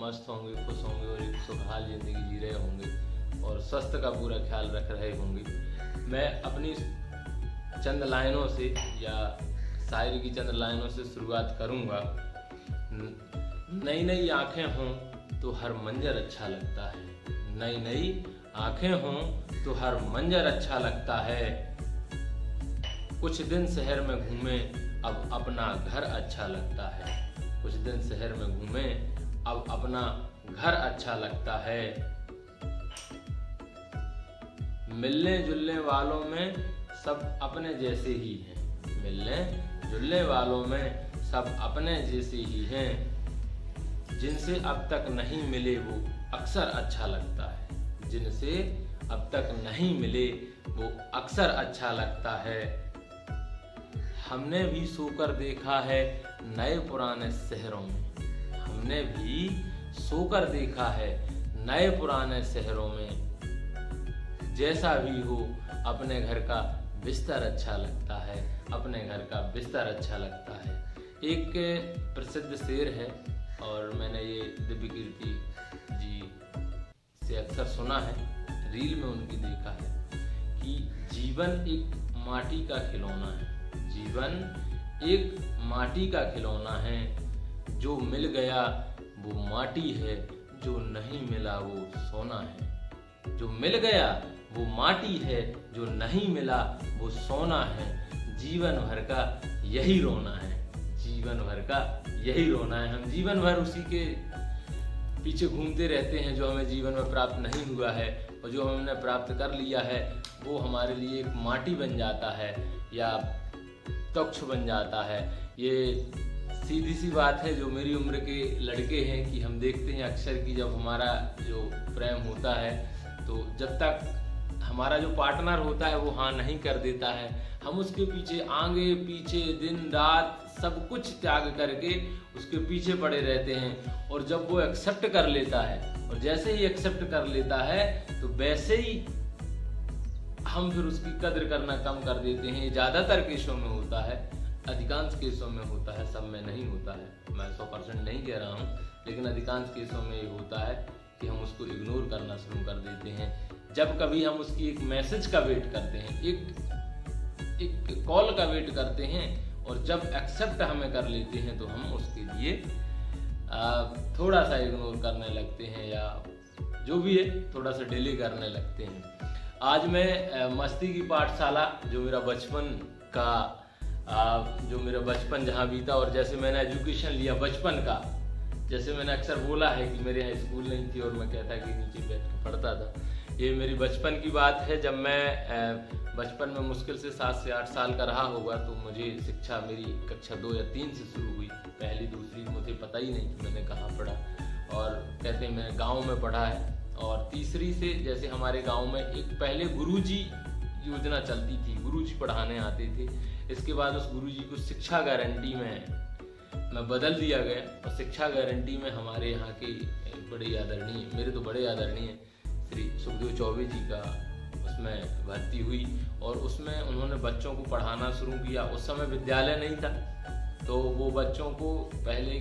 मस्त होंगे, खुश होंगे और एक खुशहाल ज़िंदगी जी रहे होंगे और स्वास्थ्य का पूरा ख्याल रख रहे होंगे। मैं अपनी चंद लाइनों से या शायरी की चंद लाइनों से शुरुआत करूँगा। नई नई आँखें हों तो हर मंजर अच्छा लगता है, नई नई आँखें हों तो हर मंजर अच्छा लगता है। कुछ दिन शहर में घूमे अब अपना घर अच्छा लगता है, कुछ दिन शहर में घूमे अब अपना घर अच्छा लगता है। मिलने जुलने वालों में सब अपने जैसे ही हैं, मिलने जुलने वालों में सब अपने जैसे ही हैं। जिनसे अब तक नहीं मिले वो अक्सर अच्छा लगता है, जिनसे अब तक नहीं मिले वो अक्सर अच्छा लगता है। हमने भी सोकर देखा है नए पुराने शहरों में, हमने भी सोकर देखा है नए पुराने शहरों में। जैसा भी हो अपने घर का बिस्तर अच्छा लगता है, अपने घर का बिस्तर अच्छा लगता है। एक प्रसिद्ध शेर है और मैंने ये दिव्य कीर्ति जी से अक्सर सुना है, रील में उनकी देखा है कि जीवन एक माटी का खिलौना है, जीवन एक माटी का खिलौना है। जो मिल गया वो माटी है, जो नहीं मिला वो सोना है। जो मिल गया वो माटी है, जो नहीं मिला वो सोना है। जीवन भर का यही रोना है, जीवन भर का यही रोना है। हम जीवन भर उसी के पीछे घूमते रहते हैं जो हमें जीवन में प्राप्त नहीं हुआ है, और जो हमने प्राप्त कर लिया है वो हमारे लिए एक माटी बन जाता है या तुच्छ बन जाता है। ये सीधी सी बात है जो मेरी उम्र के लड़के हैं कि हम देखते हैं अक्सर कि जब हमारा जो प्रेम होता है तो जब तक हमारा जो पार्टनर होता है वो हाँ नहीं कर देता है, हम उसके पीछे आगे पीछे दिन रात सब कुछ त्याग करके उसके पीछे पड़े रहते हैं। और जब वो एक्सेप्ट कर लेता है, और जैसे ही एक्सेप्ट कर लेता है तो वैसे ही हम फिर उसकी कद्र करना कम कर देते हैं। ज़्यादातर केसों में होता है, अधिकांश केसों में होता है, सब में नहीं होता है। मैं 100% नहीं कह रहा हूँ, लेकिन अधिकांश केसों में ये होता है कि हम उसको इग्नोर करना शुरू कर देते हैं। जब कभी हम उसकी एक मैसेज का वेट करते हैं, एक कॉल का वेट करते हैं, और जब एक्सेप्ट हमें कर लेते हैं तो हम उसके लिए थोड़ा सा इग्नोर करने लगते हैं या जो भी है थोड़ा सा डिले करने लगते हैं। आज मैं मस्ती की पाठशाला जो मेरा बचपन जहाँ बीता, और जैसे मैंने एजुकेशन लिया बचपन का, जैसे मैंने अक्सर बोला है कि मेरे यहाँ स्कूल नहीं थी और मैं कहता कि नीचे बैठ के पढ़ता था। ये मेरी बचपन की बात है। जब मैं बचपन में मुश्किल से 7 से 8 साल का रहा होगा तो मुझे शिक्षा मेरी कक्षा 2 या 3 से शुरू हुई। पहली दूसरी मुझे पता ही नहीं कि मैंने कहाँ पढ़ा, और कहते हैं मैंने गाँव में पढ़ा है। और तीसरी से जैसे हमारे गाँव में एक पहले गुरुजी योजना चलती थी, गुरुजी पढ़ाने आते थे। इसके बाद उस गुरुजी को शिक्षा गारंटी में मैं बदल दिया गया, और शिक्षा गारंटी में हमारे यहाँ के बड़े आदरणीय, मेरे तो बड़े आदरणीय श्री सुखदेव चौबे जी का उसमें भर्ती हुई, और उसमें उन्होंने बच्चों को पढ़ाना शुरू किया। उस समय विद्यालय नहीं था, तो वो बच्चों को पहले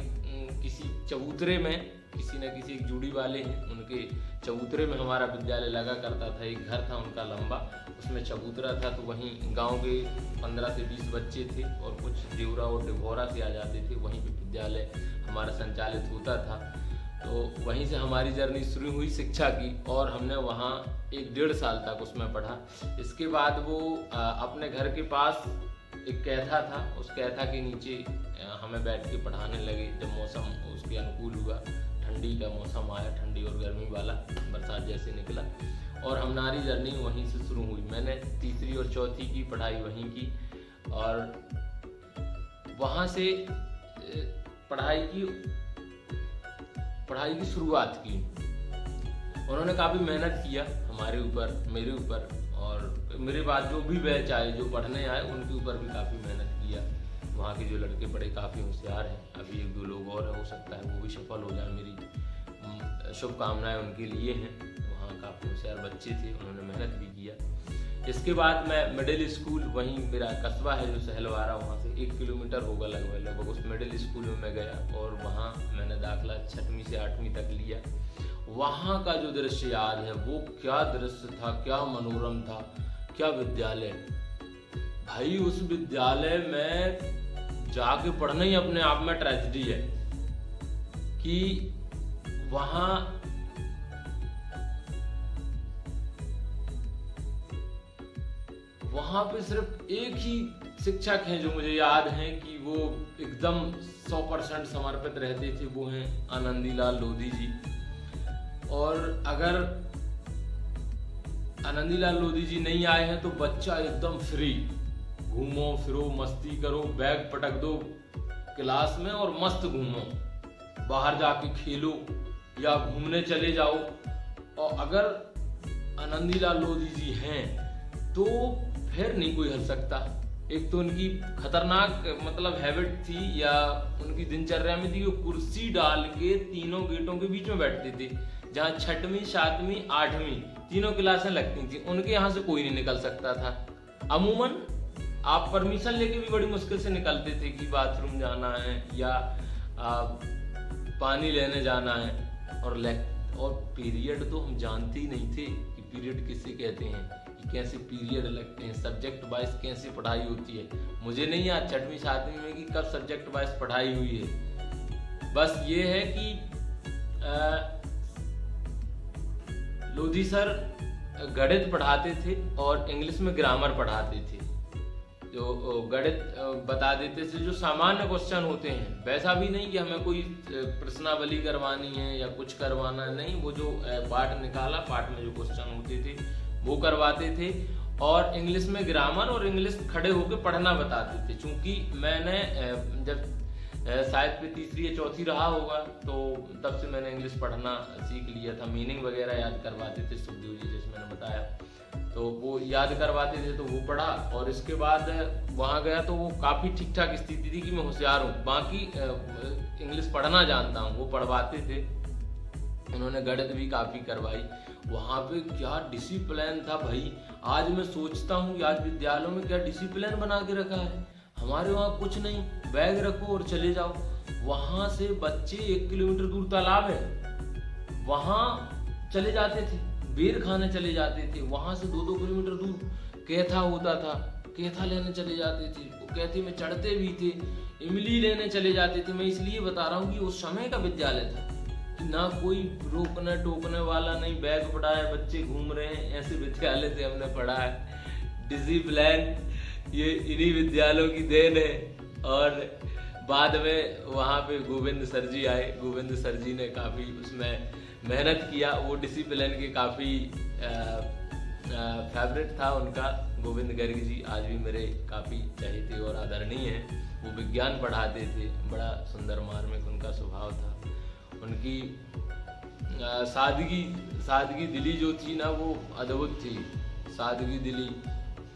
किसी चबूतरे में, किसी न किसी एक जूड़ी वाले हैं उनके चबूतरे में हमारा विद्यालय लगा करता था। एक घर था उनका लंबा, उसमें चबूतरा था, तो वहीं गांव के 15 से 20 बच्चे थे और कुछ देवरा और डिभोरा से आ जाते थे। वहीं पे विद्यालय हमारा संचालित होता था, तो वहीं से हमारी जर्नी शुरू हुई शिक्षा की, और हमने वहाँ 1-1.5 साल तक उसमें पढ़ा। इसके बाद वो अपने घर के पास एक कैथा था, उस कैथा के नीचे हमें बैठ के पढ़ाने लगे। जब मौसम उसके अनुकूल हुआ, ठंडी का मौसम आया, ठंडी और गर्मी वाला, बरसात जैसे निकला, और हमारी जर्नी वहीं से शुरू हुई। मैंने तीसरी और चौथी की पढ़ाई वहीं की, और वहाँ से पढ़ाई की शुरुआत की। उन्होंने काफ़ी मेहनत किया हमारे ऊपर, मेरे ऊपर, और मेरे बाद जो भी बैच आए जो पढ़ने आए उनके ऊपर भी काफ़ी मेहनत किया। वहाँ के जो लड़के बड़े काफ़ी होशियार हैं, अभी 1-2 लोग और हो सकता है वो भी सफल हो जाए, मेरी शुभकामनाएं उनके लिए हैं। वहाँ काफ़ी होशियार बच्चे थे, उन्होंने मेहनत भी किया। इसके बाद मैं मिडिल स्कूल, वहीं मेरा कस्बा है जो सहलवारा, वहाँ से 1 किलोमीटर होगा लगभग उस मिडिल स्कूल में मैं गया और वहाँ मैंने दाखिला 6वीं से 8वीं तक लिया। वहाँ का जो दृश्य याद है, वो क्या दृश्य था, क्या मनोरम था, क्या विद्यालय। भाई उस विद्यालय में जाके पढ़ना ही अपने आप में ट्रेजेडी है कि वहाँ पे सिर्फ एक ही शिक्षक हैं जो मुझे याद हैं कि वो एकदम 100% समर्पित रहते थे, वो हैं आनंदीलाल लोधी जी। और अगर आनंदीलाल लोधी जी नहीं आए हैं तो बच्चा एकदम फ्री, घूमो फिरो मस्ती करो, बैग पटक दो क्लास में और मस्त घूमो, बाहर जाके खेलो या घूमने चले जाओ। और अगर आनंदीलाल लोधी जी हैं तो फिर नहीं कोई हल सकता। एक तो उनकी खतरनाक मतलब हैबिट थी या उनकी दिनचर्या में थी, वो कुर्सी डाल के तीनों गेटों के बीच में बैठते थे, जहाँ 6वीं 7वीं 8वीं तीनों क्लासें लगती थी, उनके यहाँ से कोई नहीं निकल सकता था। अमूमन आप परमिशन लेके भी बड़ी मुश्किल से निकलते थे कि बाथरूम जाना है या पानी लेने जाना है। और पीरियड तो हम जानते ही नहीं थे कि पीरियड किसे कहते हैं, कि कैसे पीरियड लगते हैं, सब्जेक्ट वाइज कैसे पढ़ाई होती है। मुझे नहीं याद 6वीं 7वीं में कि कब सब्जेक्ट वाइज पढ़ाई हुई है। बस ये है कि लोधी सर गणित पढ़ाते थे और इंग्लिश में ग्रामर पढ़ाते थे। जो गणित बता देते थे जो सामान्य क्वेश्चन होते हैं, वैसा भी नहीं कि हमें कोई प्रश्नावली करवानी है या कुछ करवाना है, नहीं, वो जो पाठ निकाला, पाठ में जो क्वेश्चन होते थे वो करवाते थे। और इंग्लिश में ग्रामर और इंग्लिश खड़े होकर पढ़ना बताते थे। चूंकि मैंने जब शायद पे 3री या 4थी रहा होगा तो तब से मैंने इंग्लिश पढ़ना सीख लिया था। मीनिंग वगैरह याद करवाते थे सुखदेव जी, जैसे मैंने बताया, तो वो याद करवाते थे, तो वो पढ़ा। और इसके बाद वहाँ गया तो वो काफ़ी ठीक ठाक स्थिति थी कि मैं होशियार हूँ, बाकी इंग्लिश पढ़ना जानता हूँ, वो पढ़वाते थे। उन्होंने गणित भी काफ़ी करवाई। वहाँ पे क्या डिसिप्लिन था भाई, आज मैं सोचता हूँ कि आज विद्यालयों में क्या डिसिप्लिन बना के रखा है। हमारे वहाँ कुछ नहीं, बैग रखो और चले जाओ। वहाँ से बच्चे 1 किलोमीटर दूर तालाब है, वहाँ चले जाते थे, बेर खाने चले जाते थे। वहाँ से 2-2 किलोमीटर दूर कैथा होता था, कैथा लेने चले जाते थे। वो कैथे में चढ़ते भी थे, इमली लेने चले जाते थे। मैं इसलिए बता रहा हूँ कि उस समय का विद्यालय था, ना कोई रोकने टोकने वाला नहीं, बैग पड़ा है, बच्चे घूम रहे हैं, ऐसे विद्यालय से हमने पढ़ा है। डिसिप्लिन ये इन्हीं विद्यालयों की देन है। और बाद में वहाँ पे गोविंद सर जी आए। गोविंद सर जी ने काफ़ी उसमें मेहनत किया। वो डिसिप्लिन के काफ़ी फेवरेट था उनका। गोविंद गर्ग जी आज भी मेरे काफ़ी चहेते और आदरणीय हैं। वो विज्ञान पढ़ाते थे, बड़ा सुंदर मार्मिक उनका स्वभाव था। उनकी सादगी दिली जो थी ना, वो अद्भुत थी। सादगी दिली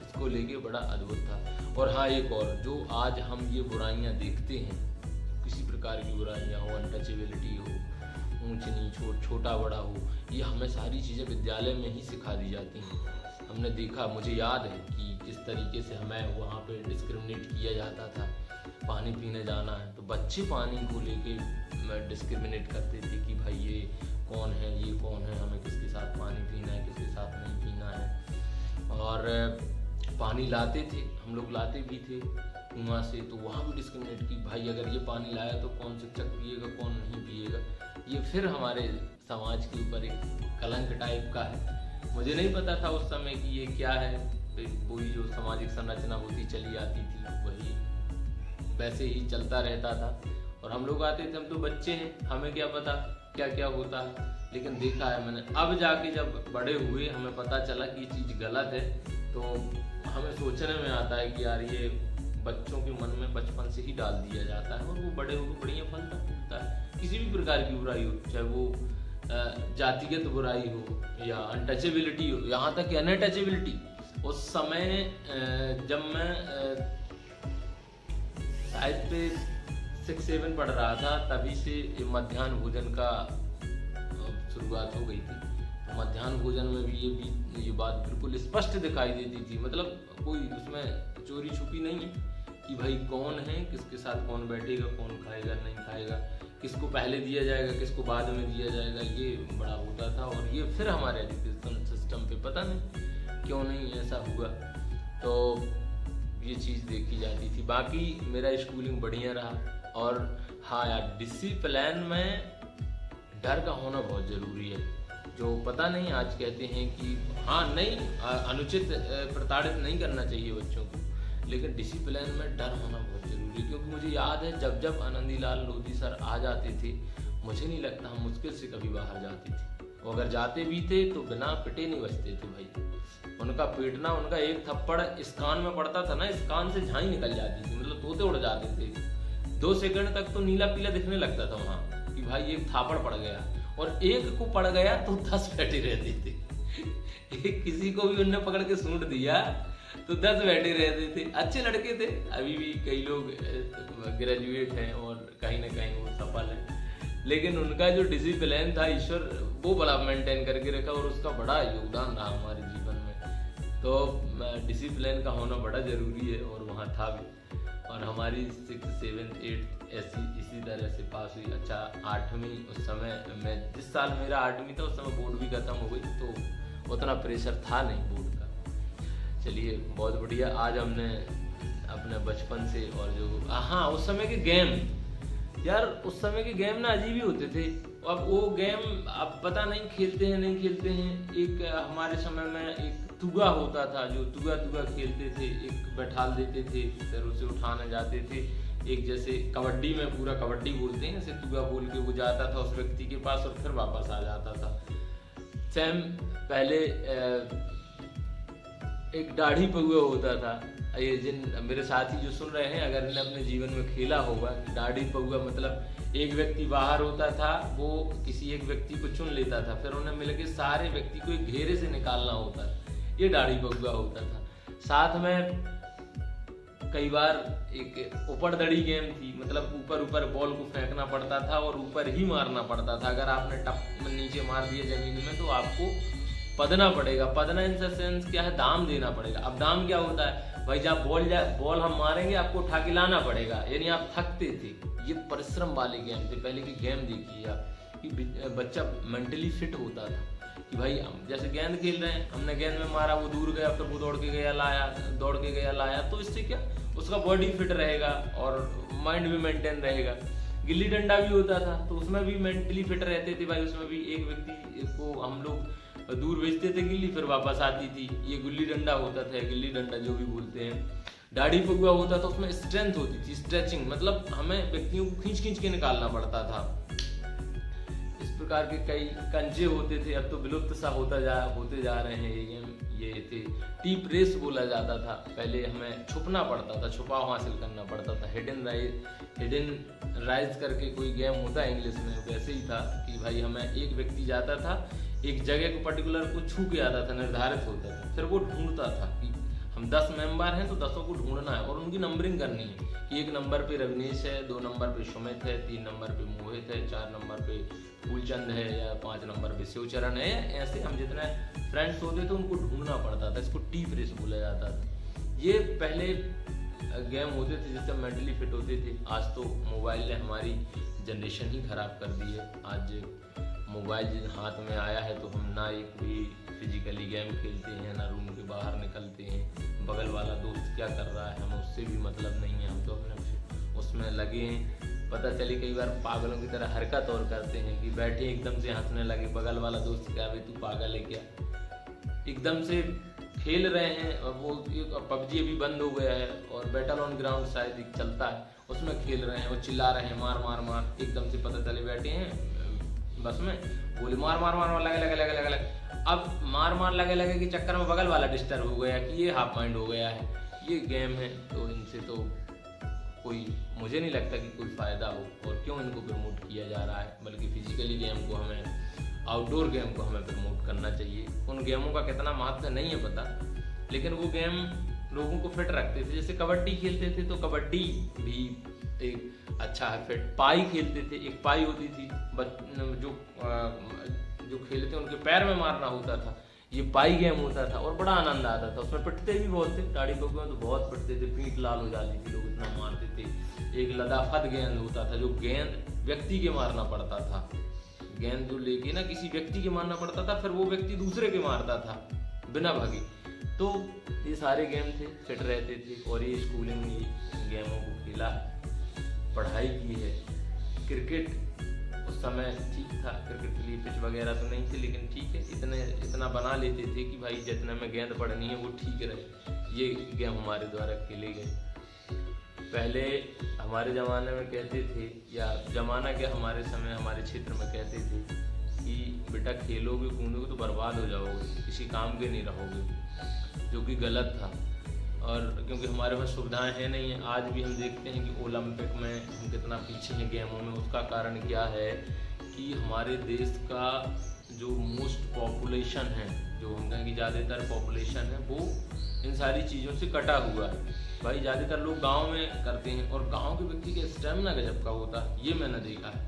इसको लेके बड़ा अद्भुत था। और हाँ, एक और, जो आज हम ये बुराइयां देखते हैं, किसी प्रकार की बुराइयां हो, अनटचेबिलिटी हो, ऊंच नीच हो, छोटा बड़ा हो, ये हमें सारी चीज़ें विद्यालय में ही सिखा दी जाती हैं। हमने देखा, मुझे याद है कि किस तरीके से हमें वहाँ पे डिस्क्रिमिनेट किया जाता था। पानी पीने जाना है तो बच्चे पानी को लेके डिस्क्रिमिनेट करते थे कि भाई ये कौन है, ये कौन है, हमें किसके साथ पानी पीना है, किसके साथ नहीं पीना है। और पानी लाते थे, हम लोग लाते भी थे कुआं से, तो वहाँ भी डिस्क्रिमिनेट की, भाई अगर ये पानी लाया तो कौन शिक्षक पिएगा, कौन नहीं पिएगा। ये फिर हमारे समाज के ऊपर एक कलंक टाइप का है। मुझे नहीं पता था उस समय कि ये क्या है। वही जो सामाजिक संरचना होती चली आती थी, वही वैसे ही चलता रहता था। और हम लोग आते थे, हम तो बच्चे हैं, हमें क्या पता क्या क्या होता है। लेकिन देखा है मैंने, अब जाके जब बड़े हुए हमें पता चला कि ये चीज़ गलत है, तो हमें सोचने में आता है कि यार ये बच्चों के मन में बचपन से ही डाल दिया जाता है और वो बड़े होकर बढ़िया फलता फूलता है। किसी भी प्रकार की बुराई हो, चाहे वो जातिगत बुराई हो या अनटचेबिलिटी हो, यहाँ तक कि अनटचेबिलिटी। उस समय जब मैं शायद पे 6-7 पढ़ रहा था, तभी से मध्याह्न भोजन का शुरुआत हो गई थी। मध्याह्न भोजन में भी ये बात बिल्कुल स्पष्ट दिखाई देती थी। मतलब कोई उसमें चोरी छुपी नहीं है कि भाई कौन है, किसके साथ कौन बैठेगा, कौन खाएगा नहीं खाएगा, किसको पहले दिया जाएगा, किसको बाद में दिया जाएगा, ये बड़ा होता था। और ये फिर हमारे एजुकेशन सिस्टम पे पता नहीं क्यों नहीं ऐसा हुआ, तो ये चीज़ देखी जाती थी। बाकी मेरा स्कूलिंग बढ़िया रहा। और हाँ यार, डिसिप्लिन में डर का होना बहुत ज़रूरी है। जो पता नहीं आज कहते हैं कि हाँ नहीं, अनुचित प्रताड़ित नहीं करना चाहिए बच्चों को, लेकिन डिसिप्लिन में डर होना बहुत ज़रूरी है। क्योंकि मुझे याद है जब आनंदीलाल लोधी सर आ जाते थे, मुझे नहीं लगता हम मुश्किल से कभी बाहर जाते थे। और अगर जाते भी थे तो बिना पिटे नहीं बचते थे भाई। उनका पीटना, उनका एक थप्पड़ इस कान में पड़ता था ना, इस कान से झाई निकल जाती थी, मतलब तोते उड़ जाते थे। 2 सेकंड तक तो नीला पीला दिखने लगता था वहाँ कि भाई एक थापड़ पड़ गया, और एक को पड़ गया तो 10 बैठे रहते थे। किसी को भी उनने पकड़ के सूंढ दिया तो 10 बैठे रहते थे। अच्छे लड़के थे, अभी भी कई लोग ग्रेजुएट हैं और कहीं ना कहीं वो सफल है, लेकिन उनका जो डिसिप्लिन था, ईश्वर वो बड़ा मेंटेन करके रखा और उसका बड़ा योगदान रहा हमारे जीवन में। तो डिसिप्लिन का होना बड़ा जरूरी है, और वहाँ था भी। और हमारी 6th 7th 8th इसी तरह से पास हुई। अच्छा, 8वीं उस समय मैं, जिस साल मेरा 8वीं था उस समय बोर्ड भी खत्म हो गई, तो उतना प्रेशर था नहीं बोर्ड का। चलिए बहुत बढ़िया। आज हमने अपने बचपन से, और जो हाँ उस समय के गेम, यार उस समय के गेम ना अजीब ही होते थे। अब वो गेम अब पता नहीं खेलते हैं नहीं खेलते हैं। एक हमारे समय में एक तुगा होता था, जो तुगा खेलते थे, एक बैठाल देते थे, फिर उसे उठाने जाते थे। एक जैसे कबड्डी में पूरा कबड्डी बोलते हैं, जैसे तुगा बोल के वो जाता था उस व्यक्ति के पास और फिर वापस आ जाता था। सेम पहले एक दाढ़ी पौआ होता था। ये जिन मेरे साथी जो सुन रहे हैं, अगर इन्हें अपने जीवन में खेला होगा, दाढ़ी पौआ मतलब एक व्यक्ति बाहर होता था, वो किसी एक व्यक्ति को चुन लेता था, फिर उन्हें मिलके सारे व्यक्ति को एक घेरे से निकालना होता, ये दाढ़ी पौआ होता था। साथ में कई बार एक ऊपर-दड़ी गेम थी, मतलब ऊपर बॉल को फेंकना पड़ता था और ऊपर ही मारना पड़ता था। अगर आपने टप नीचे मार दिया जमीन में तो आपको पदना पड़ेगा। पदना इन द सेंस क्या है, दाम देना पड़ेगा। अब दाम क्या होता है भाई, जब बॉल हम मारेंगे आपको उठा के लाना पड़ेगा, यानी आप थकते थे। ये परिश्रम वाले गेम थे। पहले की गेम देखिए आप कि बच्चा मेंटली फिट होता था कि भाई हम जैसे गेंद खेल रहे हैं, हमने गेंद में मारा, वो दूर गया, फिर वो दौड़ के गया लाया, तो इससे क्या उसका बॉडी फिट रहेगा और माइंड भी मेंटेन रहेगा। गिल्ली डंडा भी होता था, तो उसमें भी मेंटली फिट रहते थे भाई। उसमें भी एक व्यक्ति को हम लोग दूर भेजते थे गिल्ली, फिर वापस आती थी। ये गुल्ली डंडा होता था, गिल्ली डंडा जो भी बोलते हैं। दाढ़ी पौआ होता था, उसमें स्ट्रेंथ होती थी, स्ट्रेचिंग, मतलब हमें व्यक्तियों को खींच के निकालना पड़ता था। इस प्रकार के कई कंचे होते थे, अब तो विलुप्त सा होते जा रहे हैं ये गेम। ये थे टीप रेस बोला जाता था। पहले हमें छुपना पड़ता था, छुपाव हासिल करना पड़ता था। हिडन राइज करके कोई गेम होता है इंग्लिश में, वैसे ही था कि भाई हमें एक व्यक्ति जाता था, एक जगह को पर्टिकुलर को छू के आता था, निर्धारित होता था, फिर वो ढूंढता था कि हम 10 मेंबर हैं तो 10 को ढूंढना है और उनकी नंबरिंग करनी है कि 1 नंबर पे रविनेश है, 2 नंबर पे सुमित है, 3 नंबर पे मोहित है, 4 नंबर पे फूलचंद है, या 5 नंबर पे शिवचरण है। ऐसे हम जितने फ्रेंड्स होते थे उनको ढूंढना पड़ता था। इसको टीप रेस बोला जाता था। ये पहले गेम होते थे जिससे मेंटली फिट होते थे। आज तो मोबाइल ने हमारी जनरेशन ही खराब कर दी है। आज मोबाइल जिन हाथ में आया है तो हम ना एक भी फिजिकली गेम खेलते हैं, ना रूम के बाहर निकलते हैं। बगल वाला दोस्त क्या कर रहा है हमें उससे भी मतलब नहीं है, हम तो अपने उसमें लगे हैं। पता चले कई बार पागलों की तरह हरकत और करते हैं कि बैठे एकदम से हंसने लगे, बगल वाला दोस्त क्या भाई तू पागल है क्या, एकदम से खेल रहे हैं। और वो पबजी अभी बंद हो गया है और बैटल ऑन ग्राउंड शायद एक चलता है, उसमें खेल रहे हैं, वो चिल्ला रहे हैं मार मार मार, एकदम से पता चले बैठे हैं बस में, बोले मार मार मार लगे। अब मार लगे के चक्कर में बगल वाला डिस्टर्ब हो गया कि ये हाफ माइंड हो गया है। ये गेम है, तो इनसे तो कोई मुझे नहीं लगता कि कोई फ़ायदा हो, और क्यों इनको प्रमोट किया जा रहा है। बल्कि फिजिकली गेम को हमें, आउटडोर गेम को हमें प्रमोट करना चाहिए। उन गेमों का कितना महत्व नहीं है पता, लेकिन वो गेम लोगों को फिट रखते थे। जैसे कबड्डी खेलते थे तो कबड्डी भी एक अच्छा है फिट। पाई खेलते थे, एक पाई होती थी जो जो खेलते थे उनके पैर में मारना होता था। ये पाई गेम होता था और बड़ा आनंद आता था। उसमें पिटते भी बहुत थे, दाढ़ी पक्के में तो बहुत पिटते थे, पीठ लाल हो जाती थी, लोग इतना मारते थे। एक लदाफत गेंद होता था, जो गेंद व्यक्ति के मारना पड़ता था। गेंद जो लेके ना किसी व्यक्ति के मारना पड़ता था, फिर वो व्यक्ति दूसरे के मारता था बिना भागे। तो ये सारे गेम थे, फिट रहते थे। और ये स्कूलिंग में गेमों को खेला है, पढ़ाई की है। क्रिकेट उस समय ठीक था, क्रिकेट के लिए पिच वगैरह तो नहीं थे, लेकिन ठीक है, इतना बना लेते थे कि भाई जितने में गेंद पड़नी है वो ठीक रहे। ये गेम हमारे द्वारा खेले गए। पहले हमारे ज़माने में कहते थे, या ज़माना क्या, हमारे समय हमारे क्षेत्र में कहते थे कि बेटा खेलोगे कूदोगे तो बर्बाद हो जाओगे, किसी काम के नहीं रहोगे, जो कि गलत था। और क्योंकि हमारे पास सुविधाएं हैं नहीं है। आज भी हम देखते हैं कि ओलंपिक में हम कितना पीछे हैं गेमों में। उसका कारण क्या है कि हमारे देश का जो मोस्ट पॉपुलेशन है, जो हम कहें कि ज़्यादातर पॉपुलेशन है, वो इन सारी चीज़ों से कटा हुआ है। भाई ज़्यादातर लोग गांव में करते हैं, और गांव के व्यक्ति का स्टेमिना गजब का होता है, ये मैंने देखा है।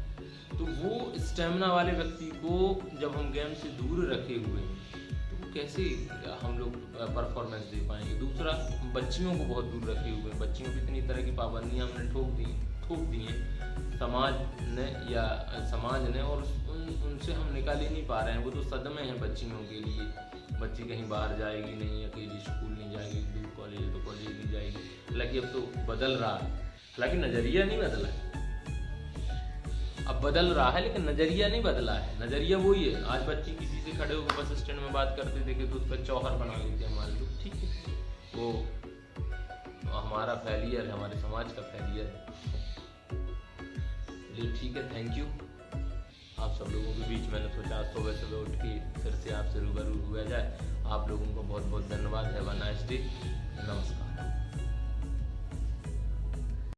तो वो स्टेमिना वाले व्यक्ति को जब हम गेम से दूर रखे हुए हैं, कैसे हम लोग परफॉर्मेंस दे पाएंगे। दूसरा, बच्चियों को बहुत दूर रखे हुए हैं। बच्चियों की इतनी तरह की पाबंदियां हमने ठोक दी हैं समाज ने और उनसे हम निकाल ही नहीं पा रहे हैं। वो तो सदमे हैं बच्चियों के लिए। बच्ची कहीं बाहर जाएगी नहीं, अकेली स्कूल नहीं जाएगी, दूर कॉलेज है तो कॉलेज नहीं जाएगी। हालांकि अब तो बदल रहा है, हालांकि नज़रिया नहीं बदला है। अब बदल रहा है लेकिन नज़रिया नहीं बदला है। नज़रिया वही है। आज बच्ची किसी से खड़े होकर बस स्टैंड में बात करते देखे तो उस पर चौहर बना लेते हैं, मान लो, ठीक है, वो हमारा फेलियर है, हमारे समाज का फेलियर है। चलिए ठीक है, थैंक यू आप सब लोगों के बीच। मैंने सोचा आज सुबह उठ के फिर से आपसे रूबरू हुआ जाए। आप लोगों को बहुत बहुत धन्यवाद। Have a nice day. नमस्कार।